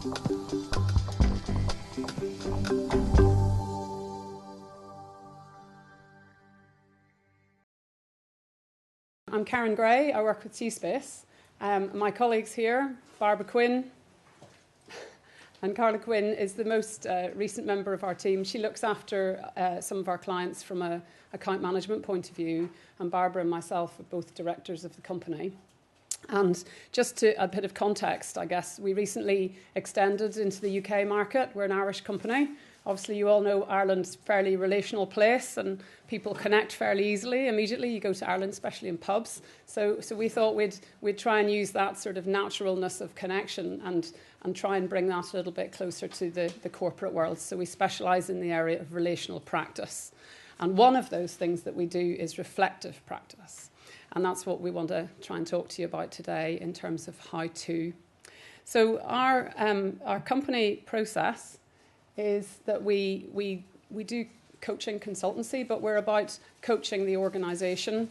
I'm Karen Gray. I work with C-Space. My colleagues here, Barbara Quinn, and Carla Quinn is the most recent member of our team. She looks after some of our clients from an account management point of view, and Barbara and myself are both directors of the company. And just to a bit of context, I guess, we recently extended into the UK market. We're an Irish company. Obviously, you all know Ireland's a fairly relational place and people connect fairly easily. Immediately, you go to Ireland, especially in pubs. So we thought we'd try and use that sort of naturalness of connection and try and bring that a little bit closer to the corporate world. So we specialise in the area of relational practice. And one of those things that we do is reflective practice. And that's what we want to try and talk to you about today in terms of how to. So our company process is that we do coaching consultancy, but we're about coaching the organisation.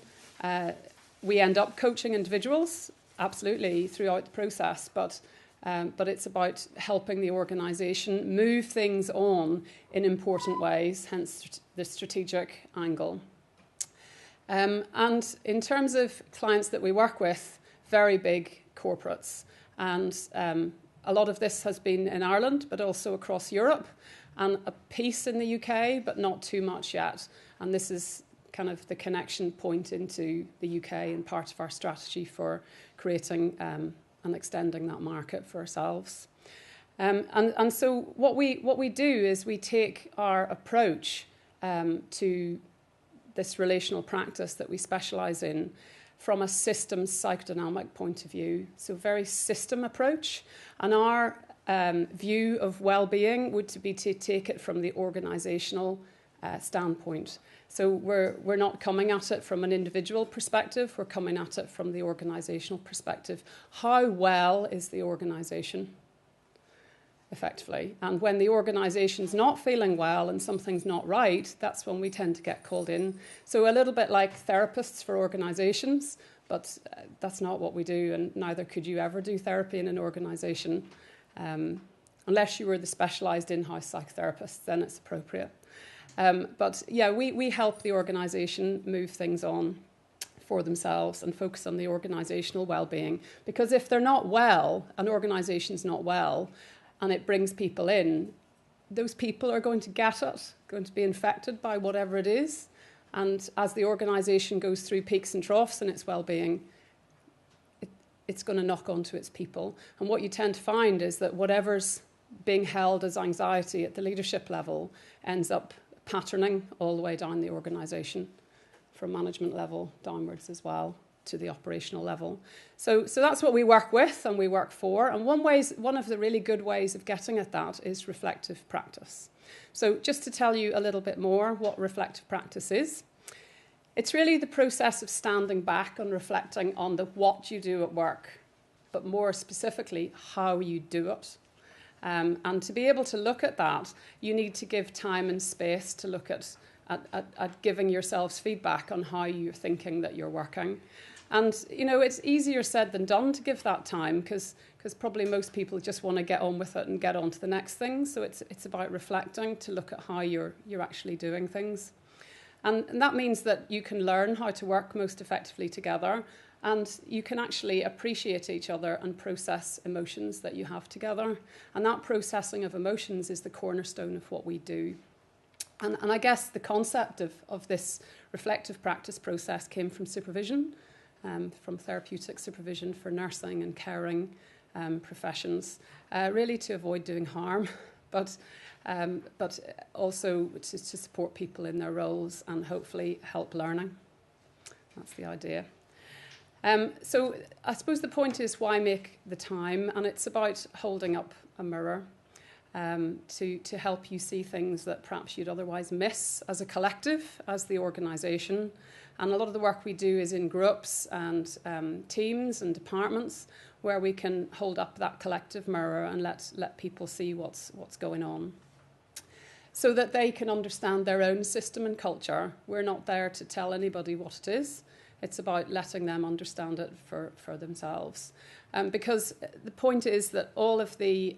We end up coaching individuals, absolutely, throughout the process, but it's about helping the organisation move things on in important ways, hence the strategic angle. And in terms of clients that we work with, very big corporates. And a lot of this has been in Ireland, but also across Europe, and a piece in the UK, but not too much yet. And this is kind of the connection point into the UK and part of our strategy for creating and extending that market for ourselves. And so what we do is we take our approach to this relational practice that we specialise in from a systems psychodynamic point of view. So very system approach. And our view of well-being would be to take it from the organisational standpoint. So we're not coming at it from an individual perspective, we're coming at it from the organisational perspective. How well is the organisation, effectively? And when the organisation's not feeling well and something's not right, that's when we tend to get called in. So a little bit like therapists for organisations, but that's not what we do, and neither could you ever do therapy in an organisation. Unless you were the specialised in-house psychotherapist, then it's appropriate. But yeah, we help the organisation move things on for themselves and focus on the organisational well-being. Because if they're not well, an organisation's not well, and it brings people in, those people are going to get it, going to be infected by whatever it is. And as the organisation goes through peaks and troughs in its well-being, it's going to knock onto its people. And what you tend to find is that whatever's being held as anxiety at the leadership level ends up patterning all the way down the organisation, from management level downwards as well to the operational level. So that's what we work with and we work for. And one of the really good ways of getting at that is reflective practice. So just to tell you a little bit more what reflective practice is, it's really the process of standing back and reflecting on the what you do at work, but more specifically, how you do it. And to be able to look at that, you need to give time and space to look at giving yourselves feedback on how you're thinking that you're working. And, you know, it's easier said than done to give that time because probably most people just want to get on with it and get on to the next thing. So it's about reflecting to look at how you're actually doing things. And that means that you can learn how to work most effectively together, and you can actually appreciate each other and process emotions that you have together. And that processing of emotions is the cornerstone of what we do. And I guess the concept of this reflective practice process came from supervision, from therapeutic supervision for nursing and caring professions, really to avoid doing harm, but also to support people in their roles and hopefully help learning. That's the idea. So I suppose the point is, why make the time? And it's about holding up a mirror to help you see things that perhaps you'd otherwise miss as a collective, as the organisation. And a lot of the work we do is in groups and teams and departments where we can hold up that collective mirror and let people see what's going on, so that they can understand their own system and culture. We're not there to tell anybody what it is. It's about letting them understand it for themselves. Because the point is that all of the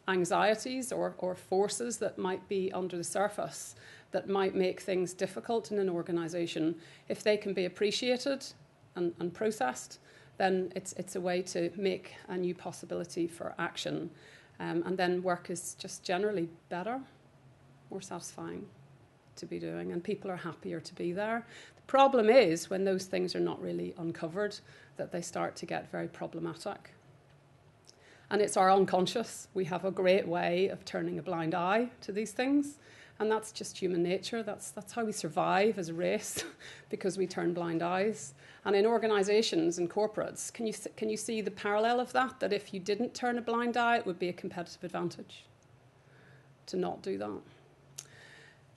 anxieties or forces that might be under the surface that might make things difficult in an organisation, if they can be appreciated and processed, then it's a way to make a new possibility for action. And then work is just generally better, more satisfying to be doing, and people are happier to be there. The problem is when those things are not really uncovered, that they start to get very problematic. And it's our unconscious. We have a great way of turning a blind eye to these things, and that's just human nature. That's how we survive as a race, because we turn blind eyes. And in organisations and corporates, can you see the parallel of that? That if you didn't turn a blind eye, it would be a competitive advantage to not do that.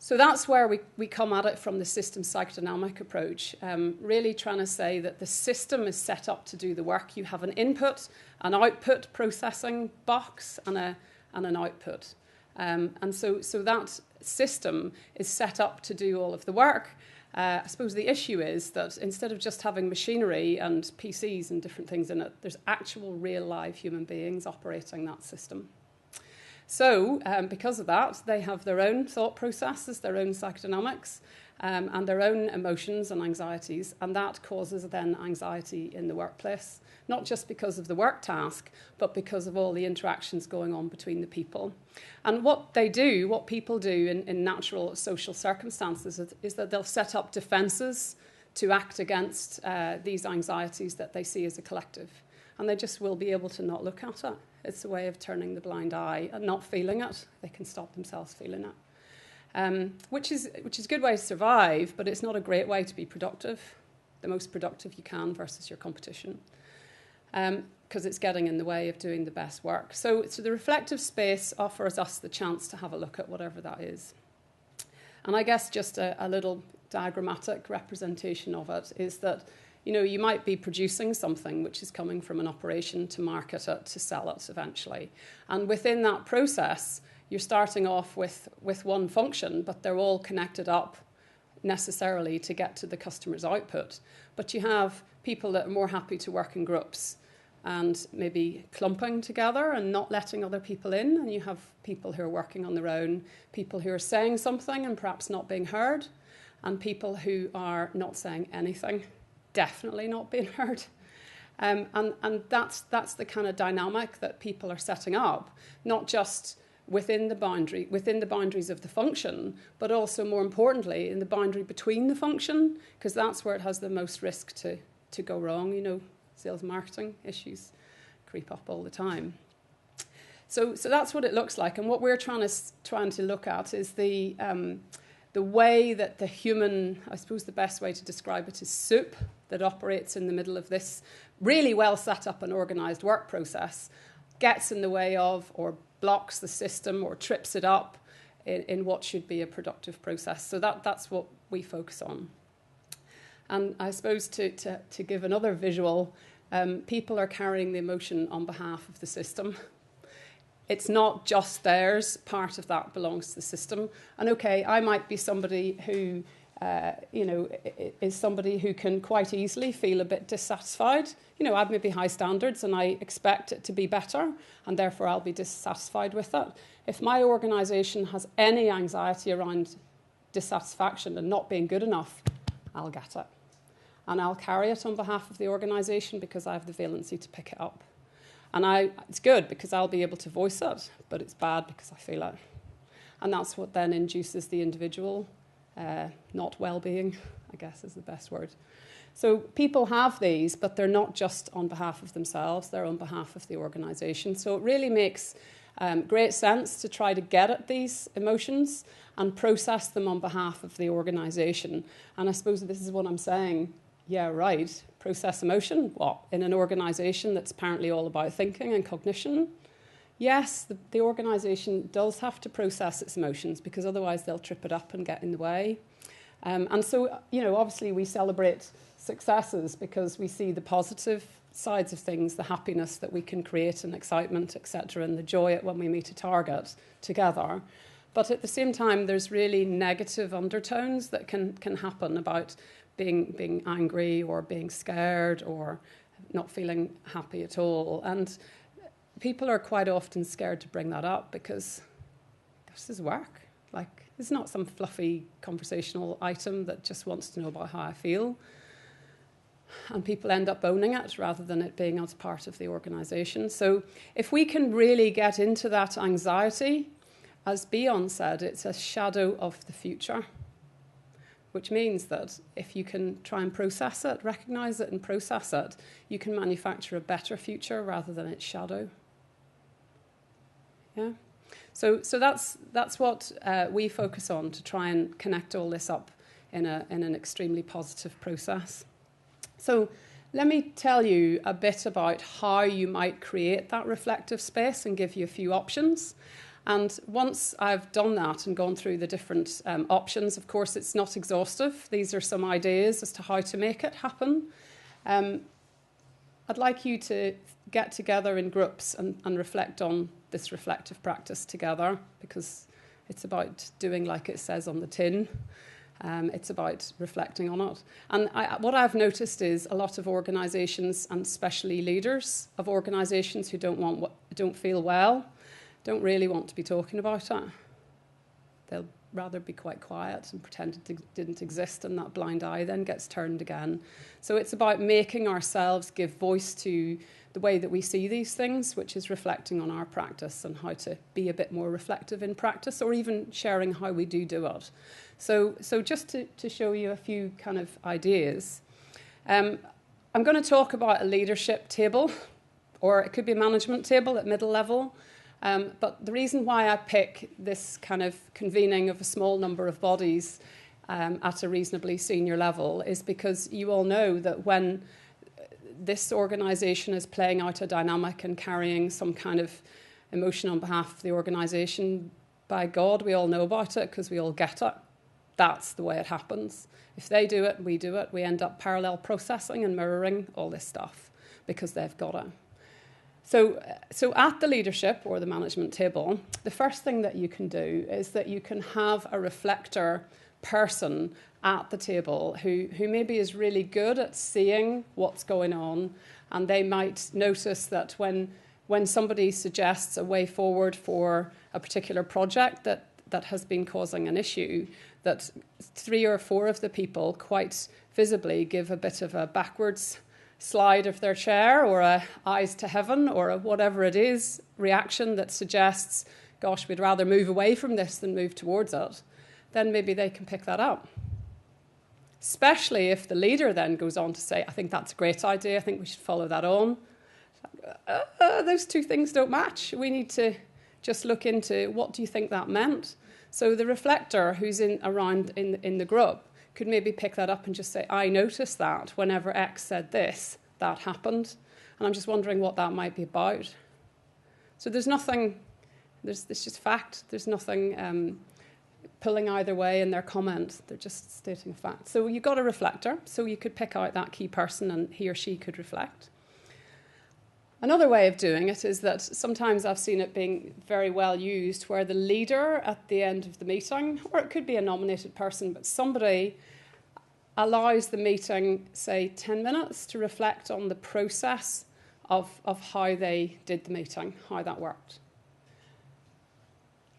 So that's where we come at it from the system psychodynamic approach, really trying to say that the system is set up to do the work. You have an input, an output processing box, and an output. And so that system is set up to do all of the work. I suppose the issue is that instead of just having machinery and PCs and different things in it, there's actual real live human beings operating that system. So because of that, they have their own thought processes, their own psychodynamics, and their own emotions and anxieties, and that causes then anxiety in the workplace, not just because of the work task, but because of all the interactions going on between the people. And what people do in natural social circumstances is that they'll set up defences to act against these anxieties that they see as a collective. And they just will be able to not look at it. It's a way of turning the blind eye and not feeling it. They can stop themselves feeling it, which is a good way to survive, but it's not a great way to be productive, the most productive you can versus your competition, because it's getting in the way of doing the best work. So the reflective space offers us the chance to have a look at whatever that is. And I guess just a little diagrammatic representation of it is that you might be producing something which is coming from an operation to market it, to sell it eventually. And within that process, you're starting off with one function, but they're all connected up necessarily to get to the customer's output. But you have people that are more happy to work in groups and maybe clumping together and not letting other people in. And you have people who are working on their own, people who are saying something and perhaps not being heard, and people who are not saying anything, definitely not being heard. And that's the kind of dynamic that people are setting up, not just within the boundaries of the function, but also more importantly in the boundary between the function, because that's where it has the most risk to go wrong. Sales marketing issues creep up all the time. So that's what it looks like, and what we're trying to look at is the way that the human, I suppose the best way to describe it is soup, that operates in the middle of this really well set up and organised work process, gets in the way of or blocks the system or trips it up in what should be a productive process. So that's what we focus on. And I suppose to give another visual, people are carrying the emotion on behalf of the system. It's not just theirs. Part of that belongs to the system. And okay, I might be somebody who, is somebody who can quite easily feel a bit dissatisfied. I've maybe high standards and I expect it to be better, and therefore I'll be dissatisfied with it. If my organisation has any anxiety around dissatisfaction and not being good enough, I'll get it. And I'll carry it on behalf of the organisation because I have the valency to pick it up. And it's good because I'll be able to voice it, but it's bad because I feel it. And that's what then induces the individual, not well-being, I guess is the best word. So people have these, but they're not just on behalf of themselves, they're on behalf of the organisation. So it really makes great sense to try to get at these emotions and process them on behalf of the organisation. And I suppose this is what I'm saying. Yeah, right. Process emotion. What? In an organisation that's apparently all about thinking and cognition? Yes, the organisation does have to process its emotions because otherwise they'll trip it up and get in the way. And so, obviously we celebrate successes because we see the positive sides of things, the happiness that we can create and excitement, etc., and the joy at when we meet a target together. But at the same time, there's really negative undertones that can happen about being angry or being scared or not feeling happy at all. And people are quite often scared to bring that up because this is work. Like, it's not some fluffy conversational item that just wants to know about how I feel. And people end up owning it rather than it being as part of the organisation. So if we can really get into that anxiety, as Beyond said, it's a shadow of the future, which means that if you can try and process it, recognise it and process it, you can manufacture a better future rather than its shadow. Yeah. So that's what we focus on, to try and connect all this up in an extremely positive process. So let me tell you a bit about how you might create that reflective space and give you a few options. And once I've done that and gone through the different options, of course, it's not exhaustive. These are some ideas as to how to make it happen. I'd like you to get together in groups and reflect on this reflective practice together, because it's about doing like it says on the tin. It's about reflecting on it. And what I've noticed is a lot of organisations, and especially leaders of organisations who don't feel well, don't really want to be talking about it. They'll rather be quite quiet and pretend it didn't exist, and that blind eye then gets turned again. So it's about making ourselves give voice to the way that we see these things, which is reflecting on our practice and how to be a bit more reflective in practice, or even sharing how we do it. So just to show you a few kind of ideas, I'm going to talk about a leadership table, or it could be a management table at middle level. But the reason why I pick this kind of convening of a small number of bodies at a reasonably senior level is because you all know that when this organisation is playing out a dynamic and carrying some kind of emotion on behalf of the organisation, by God, we all know about it because we all get it. That's the way it happens. If they do it, we end up parallel processing and mirroring all this stuff because they've got it. So at the leadership or the management table, the first thing that you can do is that you can have a reflector person at the table who maybe is really good at seeing what's going on, and they might notice that when somebody suggests a way forward for a particular project that has been causing an issue, that 3 or 4 of the people quite visibly give a bit of a backwards slide of their chair, or a eyes to heaven, or a whatever it is reaction that suggests, gosh, we'd rather move away from this than move towards it, then maybe they can pick that up. Especially if the leader then goes on to say, I think that's a great idea, I think we should follow that on. Those two things don't match. We need to just look into, what do you think that meant? So the reflector who's around in the group could maybe pick that up and just say, I noticed that whenever X said this, that happened. And I'm just wondering what that might be about. So there's nothing, it's just fact. There's nothing pulling either way in their comment. They're just stating fact. So you've got a reflector. So you could pick out that key person and he or she could reflect. Another way of doing it is that sometimes I've seen it being very well used where the leader at the end of the meeting, or it could be a nominated person, but somebody allows the meeting, say, 10 minutes to reflect on the process of how they did the meeting, how that worked.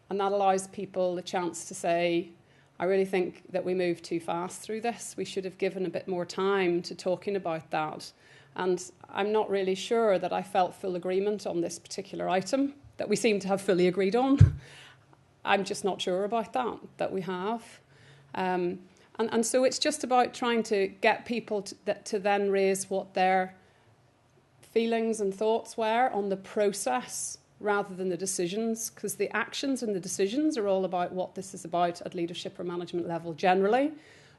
And that allows people the chance to say, I really think that we moved too fast through this. We should have given a bit more time to talking about that. And I'm not really sure that I felt full agreement on this particular item that we seem to have fully agreed on. I'm just not sure about that we have. And so it's just about trying to get people to then raise what their feelings and thoughts were on the process rather than the decisions, because the actions and the decisions are all about what this is about at leadership or management level generally.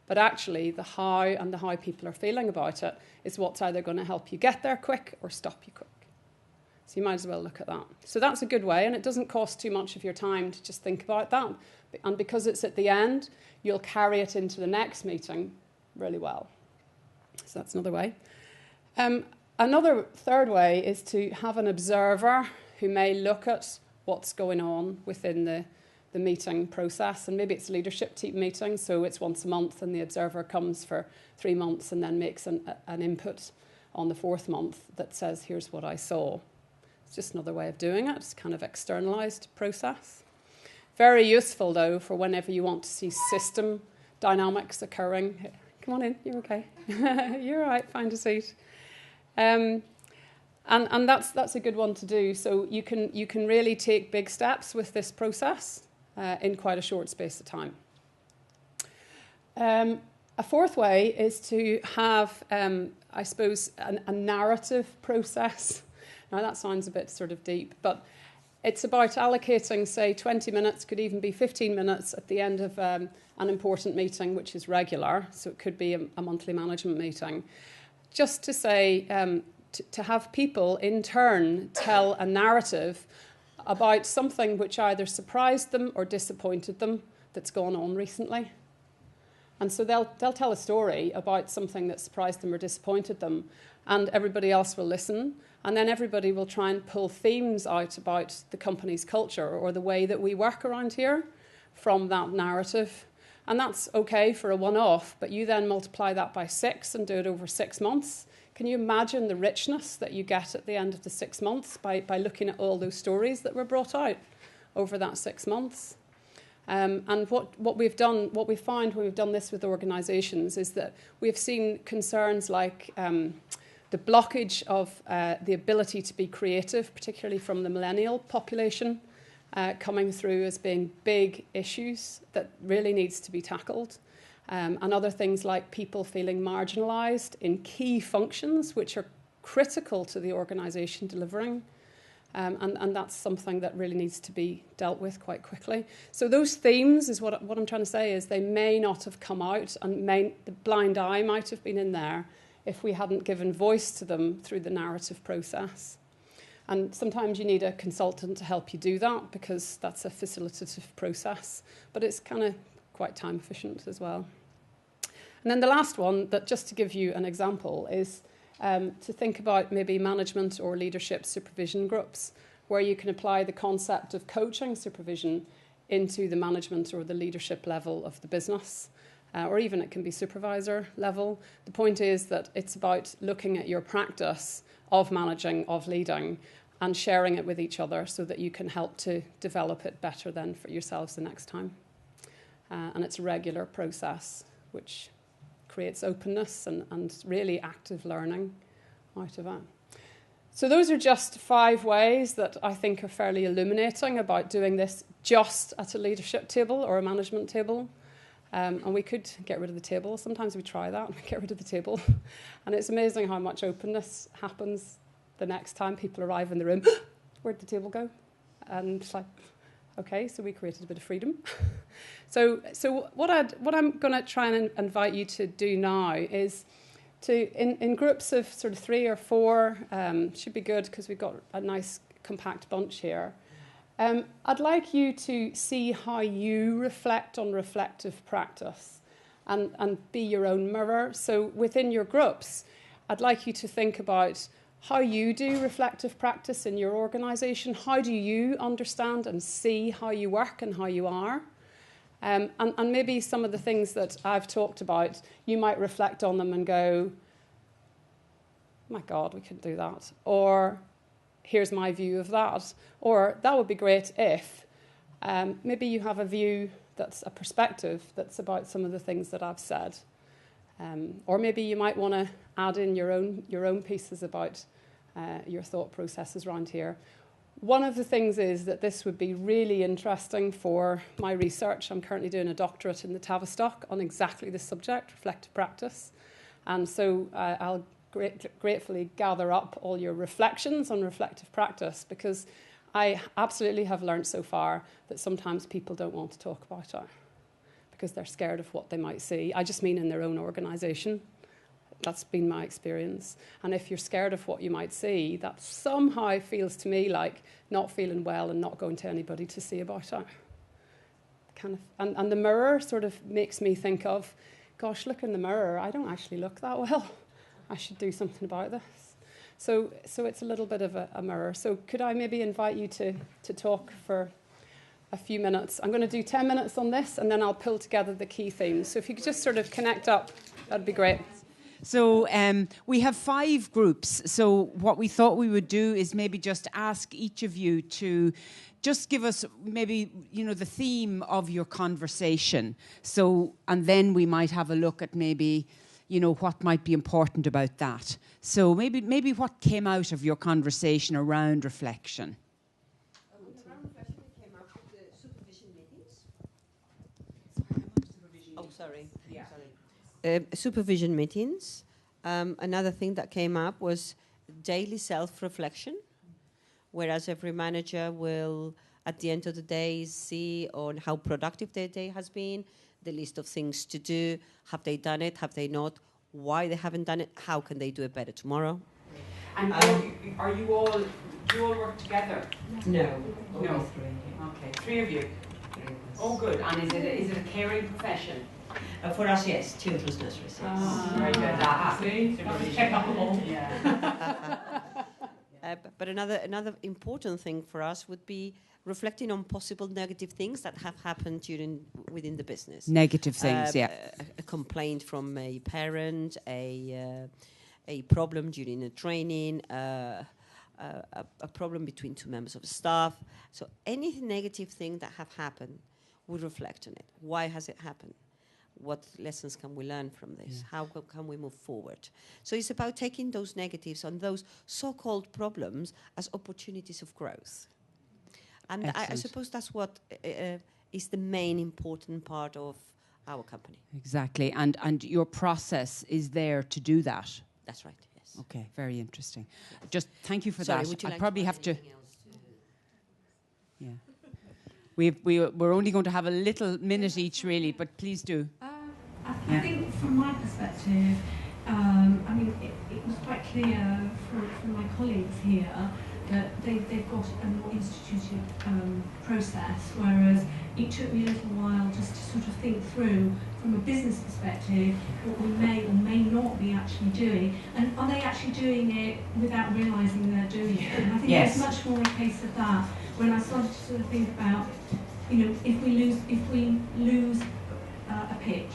But actually, the how people are feeling about it is what's either going to help you get there quick or stop you quick. So you might as well look at that. So that's a good way, and it doesn't cost too much of your time to just think about that. And because it's at the end, you'll carry it into the next meeting really well. So that's another way. Another third way is to have an observer who may look at what's going on within the meeting process. And maybe it's a leadership team meeting, so it's once a month, and the observer comes for 3 months and then makes an input on the 4th month that says, here's what I saw. It's just another way of doing it. It's kind of externalized process. Very useful, though, for whenever you want to see system dynamics occurring. Come on in, you're okay. You're all right, find a seat. And that's a good one to do. So you can really take big steps with this process in quite a short space of time. A 4th way is to have, I suppose, a narrative process. Now that sounds a bit sort of deep, but it's about allocating, say, 20 minutes, could even be 15 minutes at the end of an important meeting, which is regular. So it could be a monthly management meeting. Just to say, to have people in turn tell a narrative about something which either surprised them or disappointed them that's gone on recently. And so they'll tell a story about something that surprised them or disappointed them, and everybody else will listen. And then everybody will try and pull themes out about the company's culture or the way that we work around here from that narrative. And that's okay for a one-off, but you then multiply that by 6 and do it over 6 months. Can you imagine the richness that you get at the end of the 6 months by looking at all those stories that were brought out over that 6 months? And what we've done, what we find when we've done this with organisations is that we've seen concerns like the blockage of the ability to be creative, particularly from the millennial population, coming through as being big issues that really needs to be tackled. And other things like people feeling marginalised in key functions which are critical to the organisation delivering. And that's something that really needs to be dealt with quite quickly. So those themes is what I'm trying to say is they may not have come out, and the blind eye might have been in there if we hadn't given voice to them through the narrative process. And sometimes you need a consultant to help you do that because that's a facilitative process, but it's kind of quite time efficient as well. And then the last one, that just to give you an example, is to think about maybe management or leadership supervision groups where you can apply the concept of coaching supervision into the management or the leadership level of the business. Or even it can be supervisor level. The point is that it's about looking at your practice of managing, of leading, and sharing it with each other so that you can help to develop it better then for yourselves the next time. And it's a regular process which creates openness and really active learning out of it. So those are just 5 ways that I think are fairly illuminating about doing this just at a leadership table or a management table. And we could get rid of the table. Sometimes we try that, we get rid of the table. And it's amazing how much openness happens the next time people arrive in the room. Where'd the table go? And it's like, okay, so we created a bit of freedom. So what I'm going to try and invite you to do now is to, in groups of sort of 3 or 4, should be good because we've got a nice compact bunch here. I'd like you to see how you reflect on reflective practice and be your own mirror. So within your groups, I'd like you to think about how you do reflective practice in your organisation. How do you understand and see how you work and how you are? And maybe some of the things that I've talked about, you might reflect on them and go, my God, we couldn't do that. Or here's my view of that. Or that would be great if. Maybe you have a view that's a perspective that's about some of the things that I've said. Or maybe you might want to add in your own pieces about your thought processes around here. One of the things is that this would be really interesting for my research. I'm currently doing a doctorate in the Tavistock on exactly this subject, reflective practice. And so I'll gratefully gather up all your reflections on reflective practice, because I absolutely have learned so far that sometimes people don't want to talk about it because they're scared of what they might see. I just mean in their own organisation. That's been my experience. And if you're scared of what you might see, that somehow feels to me like not feeling well and not going to anybody to see about it. And the mirror sort of makes me think of, gosh, look in the mirror. I don't actually look that well. I should do something about this. So it's a little bit of a mirror. So could I maybe invite you to talk for a few minutes. I'm going to do 10 minutes on this, and then I'll pull together the key themes. So if you could just sort of connect up, that'd be great. So we have 5 groups. So what we thought we would do is maybe just ask each of you to just give us maybe, the theme of your conversation. So, and then we might have a look at maybe, what might be important about that. So maybe what came out of your conversation around reflection. Around reflection, we came up with the supervision meetings. Supervision meetings. Another thing that came up was daily self-reflection, whereas every manager will, at the end of the day, see on how productive their day has been, the list of things to do, have they done it, have they not, why they haven't done it, how can they do it better tomorrow. And do you all work together? No. No. 3. Okay, 3 of you. Oh, good. And is it a caring profession? For us, yes, children's nurseries. Yes. Very good. But another important thing for us would be reflecting on possible negative things that have happened within the business. Negative things, yeah. A complaint from a parent, a problem during a training, a problem between 2 members of staff. So any negative thing that have happened, we reflect on it. Why has it happened? What lessons can we learn from this? How can we move forward? So it's about taking those negatives and those so-called problems as opportunities of growth. And I suppose that's what is the main important part of our company. Exactly. And your process is there to do that. That's right, yes. Okay, very interesting. Just thank you for Sorry, that. would you I like probably to have to... Yeah. We're only going to have a little minute each, really, but please do. I think from my perspective, it was quite clear from my colleagues here that they've got a more instituted process, whereas it took me a little while just to sort of think through, from a business perspective, what we may or may not be actually doing, and are they actually doing it without realising they're doing it? And I think Yes. there's much more a case of that. When I started to sort of think about, if we lose a pitch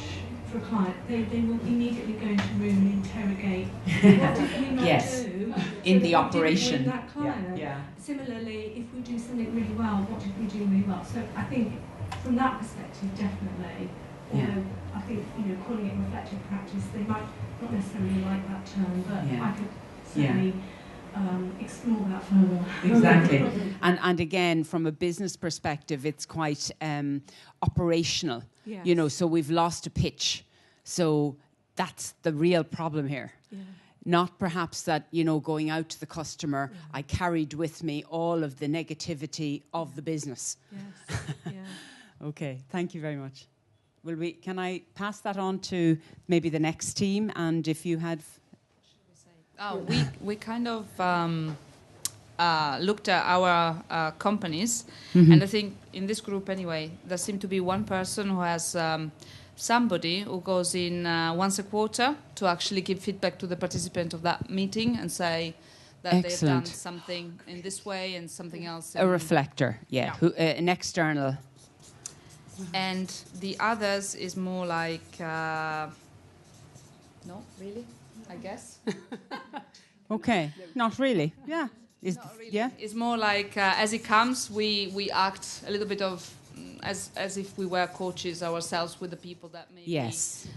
for a client, they will immediately go into a room and interrogate what did we not Yes. do In so the that operation. we didn't win that client. Yeah. Similarly, if we do something really well, what did we do really well? So I think from that perspective, definitely. Although I think calling it reflective practice, they might not necessarily like that term, but I could certainly explore that further. Exactly. and again, from a business perspective, it's quite operational. Yes. So we've lost a pitch. So that's the real problem here. Yeah. Not perhaps that, going out to the customer, I carried with me all of the negativity of the business. Yes. Yeah. Okay, thank you very much. Can I pass that on to maybe the next team? And if you had... We kind of looked at our companies, and I think in this group anyway, there seemed to be one person who has somebody who goes in once a quarter to actually give feedback to the participant of that meeting and say that they've done something in this way and something else. A reflector, yeah. An external. And the others is more like, no, really, I guess. Okay, not really, yeah. Not really. Yeah. It's more like as it comes, we act a little bit of as if we were coaches ourselves with the people that maybe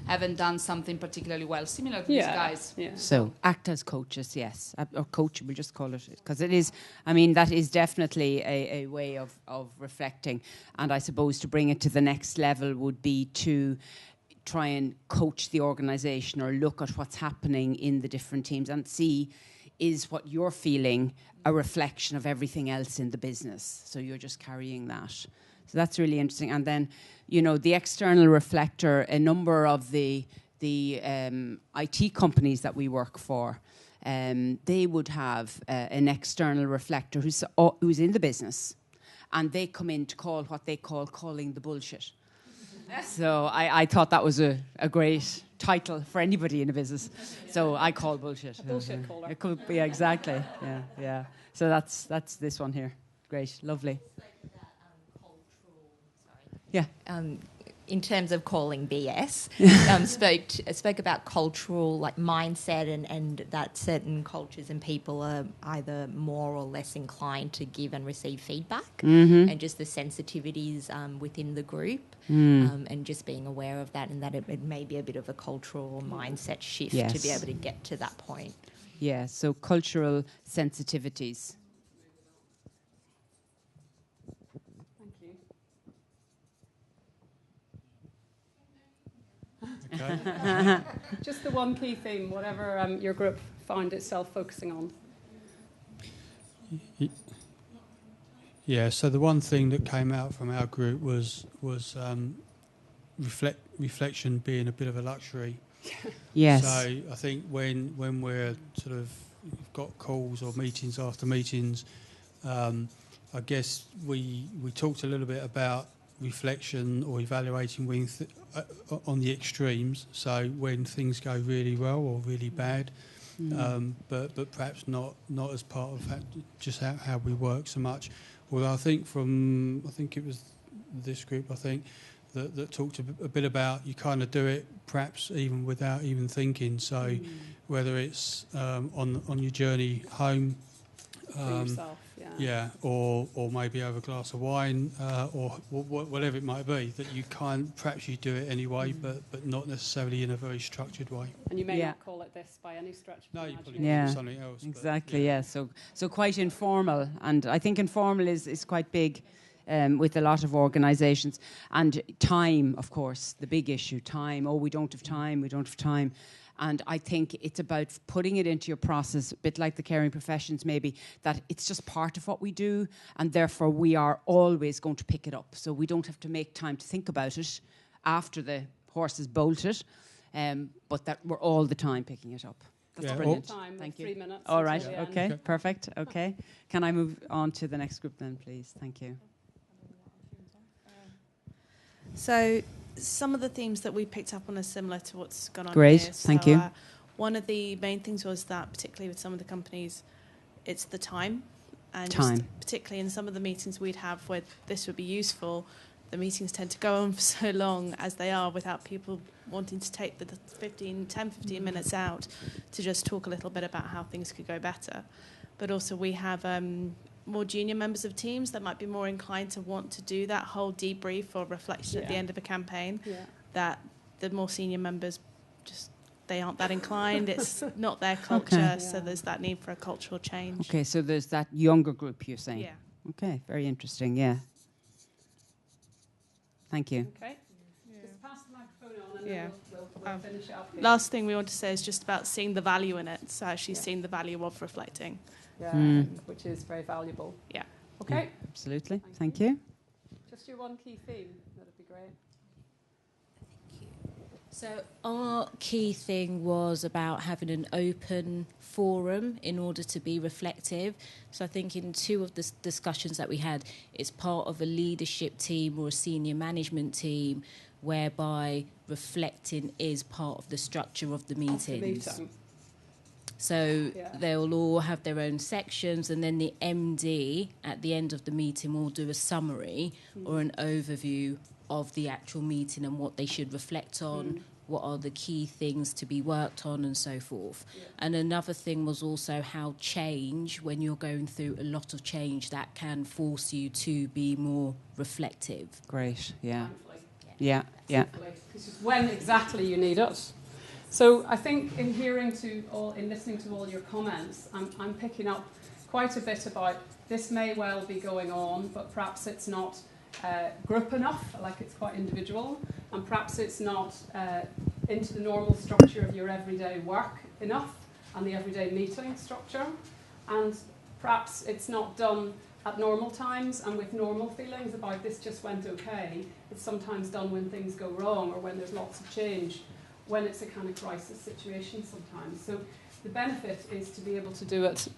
haven't done something particularly well, similar to these guys. Yeah. So act as coaches, yes, or coach, we'll just call it, because it is. I mean, that is definitely a way of reflecting, and I suppose to bring it to the next level would be to try and coach the organisation or look at what's happening in the different teams and see, is what you're feeling a reflection of everything else in the business? So you're just carrying that. So that's really interesting. And then, the external reflector, a number of the IT companies that we work for, they would have an external reflector who's in the business, and they come in to call what they call calling the bullshit. So I thought that was a great title for anybody in a business. So I call bullshit. A bullshit caller. It could be, exactly. Yeah. So that's this one here. Great, lovely. It's like that cultural Yeah. In terms of calling BS, spoke about cultural mindset and that certain cultures and people are either more or less inclined to give and receive feedback, and just the sensitivities within the group, and just being aware of that, and that it may be a bit of a cultural mindset shift to be able to get to that point. Yeah, so cultural sensitivities. Okay. Just the one key theme, whatever your group found itself focusing on. Yeah, so the one thing that came out from our group was reflection being a bit of a luxury. Yes. So I think when we're sort of got calls or meetings after meetings, I guess we talked a little bit about reflection or evaluating when on the extremes. So when things go really well or really bad, but perhaps not as part of just how we work so much. Although I think it was this group that talked a bit about you kind of do it perhaps even without even thinking. So whether it's on your journey home, For yourself, or maybe over a glass of wine, or whatever it might be, that you perhaps you do it anyway, but not necessarily in a very structured way. And you may not call it this by any stretch of the you probably imagination. call it something else. Exactly. Yeah. So quite informal, and I think informal is quite big. With a lot of organisations. And time, of course, the big issue, time. Oh, we don't have time. And I think it's about putting it into your process, a bit like the caring professions maybe, that it's just part of what we do, and therefore we are always going to pick it up. So we don't have to make time to think about it after the horse is bolted, but that we're all the time picking it up. That's brilliant. Thank you. 3 minutes. All right. Okay. Perfect. Okay. Can I move on to the next group then, please? Thank you. So some of the themes that we picked up on are similar to what's gone on Great, here. thank you. One of the main things was that, particularly with some of the companies, it's the time. And particularly in some of the meetings we'd have where this would be useful, the meetings tend to go on for so long as they are without people wanting to take the 15 minutes out to just talk a little bit about how things could go better. But also we have more junior members of teams that might be more inclined to want to do that whole debrief or reflection at the end of a campaign, that the more senior members they aren't that inclined. It's not their culture, so there's that need for a cultural change. Okay, so there's that younger group you're saying. Yeah. Okay, very interesting, yeah. Thank you. Okay. Just pass the microphone on and then we'll finish it up here. Last thing we want to say is just about seeing the value in it, so actually seeing the value of reflecting. Which is very valuable. Yeah. Okay. Yeah, absolutely. Thank you. Just your one key theme. That'd be great. So our key thing was about having an open forum in order to be reflective. So I think in two of the discussions that we had, it's part of a leadership team or a senior management team whereby reflecting is part of the structure of the meetings. So they'll all have their own sections, and then the MD at the end of the meeting will do a summary or an overview of the actual meeting and what they should reflect on, what are the key things to be worked on, and so forth. And another thing was also how change, when you're going through a lot of change, that can force you to be more reflective. Great, yeah. Yeah. It's just when exactly you need it. So I think in listening to all your comments, I'm picking up quite a bit about this may well be going on, but perhaps it's not group enough, like it's quite individual, and perhaps it's not into the normal structure of your everyday work enough and the everyday meeting structure, and perhaps it's not done at normal times and with normal feelings about this just went okay. It's sometimes done when things go wrong or when there's lots of change, when it's a kind of crisis situation sometimes. So the benefit is to be able to do it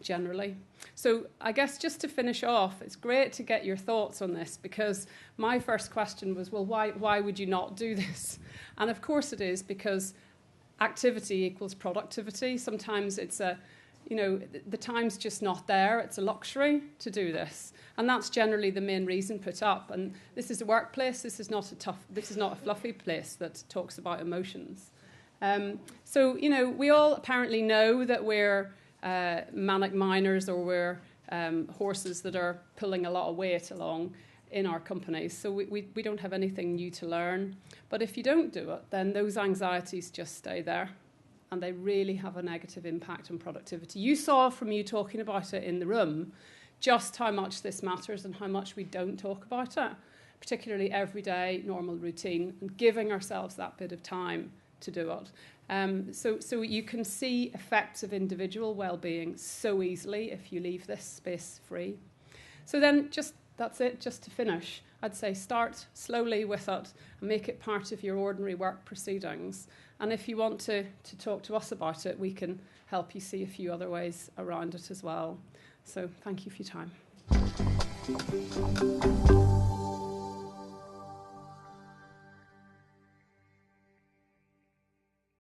generally. So I guess just to finish off, it's great to get your thoughts on this, because my first question was, well, why would you not do this? And of course it is because activity equals productivity. Sometimes it's you know, the time's just not there. It's a luxury to do this. And that's generally the main reason put up. And this is a workplace. This is not a fluffy place that talks about emotions. So, you know, we all apparently know that we're manic miners, or we're horses that are pulling a lot of weight along in our companies. So we don't have anything new to learn. But if you don't do it, then those anxieties just stay there. And they really have a negative impact on productivity. You saw from you talking about it in the room just how much this matters and how much we don't talk about it, particularly everyday, normal routine, and giving ourselves that bit of time to do it. So you can see effects of individual well-being so easily if you leave this space free. So then that's it, just to finish. I'd say start slowly with it and make it part of your ordinary work proceedings. And if you want to talk to us about it, we can help you see a few other ways around it as well. So thank you for your time.